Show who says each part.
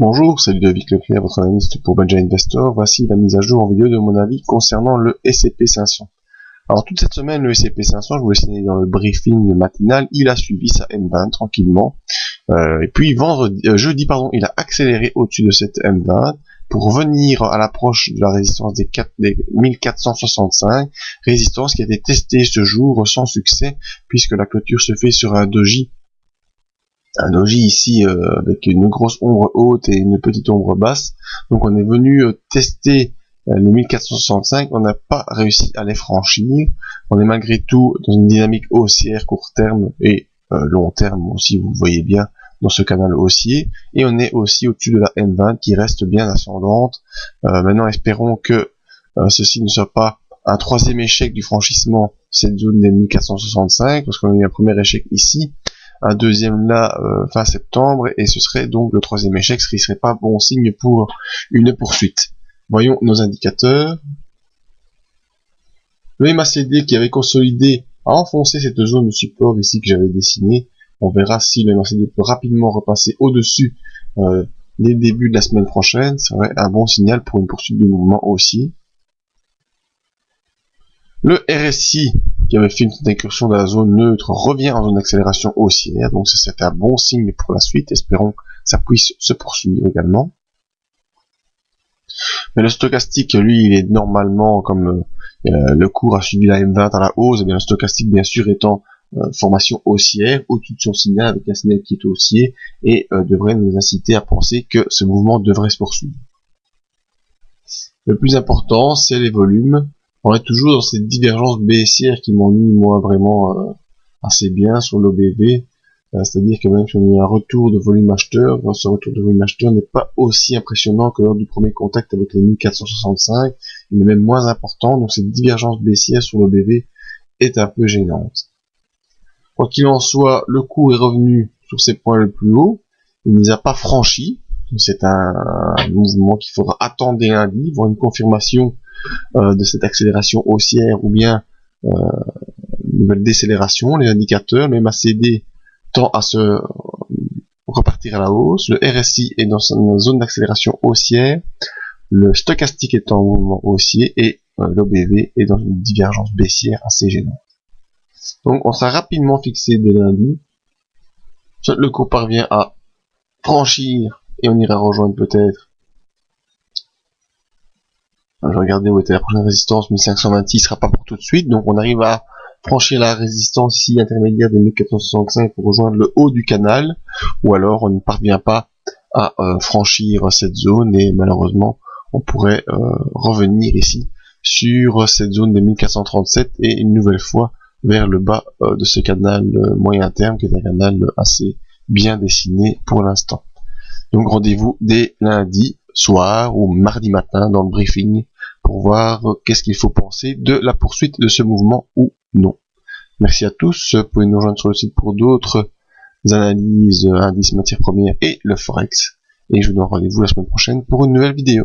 Speaker 1: Bonjour, c'est Ludovic Leclerc, votre analyste pour Badger Investor. Voici la mise à jour en vidéo de mon avis concernant le S&P 500. Alors toute cette semaine, le S&P 500, je vous l'ai signé dans le briefing matinal, il a suivi sa M20 tranquillement. Et puis jeudi, il a accéléré au-dessus de cette M20 pour venir à l'approche de la résistance des 1465, résistance qui a été testée ce jour sans succès, puisque la clôture se fait sur un doji ici avec une grosse ombre haute et une petite ombre basse. Donc on est venu tester les 1465, on n'a pas réussi à les franchir. On est malgré tout dans une dynamique haussière court terme et long terme aussi, vous voyez bien dans ce canal haussier, et on est aussi au-dessus de la M20 qui reste bien ascendante. Maintenant espérons que ceci ne soit pas un troisième échec du franchissement, cette zone des 1465, parce qu'on a eu un premier échec ici, un deuxième là fin septembre, et ce serait donc le troisième échec, ce qui serait pas bon signe pour une poursuite. Voyons nos indicateurs. Le MACD qui avait consolidé a enfoncé cette zone de support ici que j'avais dessinée. On verra si le MACD peut rapidement repasser au-dessus dès le début de la semaine prochaine. Ce serait un bon signal pour une poursuite du mouvement haussier. Le RSI qui avait fait une petite incursion dans la zone neutre revient en zone d'accélération haussière, donc c'est un bon signe pour la suite. Espérons que ça puisse se poursuivre également. Mais le stochastique, lui, il est normalement, comme le cours a suivi la M20 à la hausse, et bien le stochastique, bien sûr, étant formation haussière, au-dessus de son signal, avec un signal qui est haussier, et devrait nous inciter à penser que ce mouvement devrait se poursuivre. Le plus important, c'est les volumes. On est toujours dans cette divergence baissière qui m'ennuie, moi, vraiment assez bien sur l'OBV. C'est-à-dire que même si on a un retour de volume acheteur, ce retour de volume acheteur n'est pas aussi impressionnant que lors du premier contact avec les 1465. Il est même moins important, donc cette divergence baissière sur l'OBV est un peu gênante. Quoi qu'il en soit, le cours est revenu sur ses points le plus haut. Il ne les a pas franchis. C'est un mouvement qu'il faudra attendre lundi, voir une confirmation de cette accélération haussière ou bien une nouvelle décélération. Les indicateurs, le MACD tend à se repartir à la hausse, le RSI est dans une zone d'accélération haussière, le stochastique est en mouvement haussier et l'OBV est dans une divergence baissière assez gênante. Donc on s'est rapidement fixé dès lundi. Soit le cours parvient à franchir et on ira rejoindre peut-être. Je vais regarder où était la prochaine résistance, 1526 sera pas pour tout de suite, donc on arrive à franchir la résistance ici intermédiaire des 1465 pour rejoindre le haut du canal, ou alors on ne parvient pas à franchir cette zone et malheureusement on pourrait revenir ici sur cette zone des 1437 et une nouvelle fois vers le bas de ce canal moyen terme qui est un canal assez bien dessiné pour l'instant. Donc rendez-vous dès lundi soir ou mardi matin dans le briefing pour voir qu'est-ce qu'il faut penser de la poursuite de ce mouvement ou non. Merci à tous, vous pouvez nous rejoindre sur le site pour d'autres analyses, indices, matières premières et le Forex. Et je vous donne rendez-vous la semaine prochaine pour une nouvelle vidéo.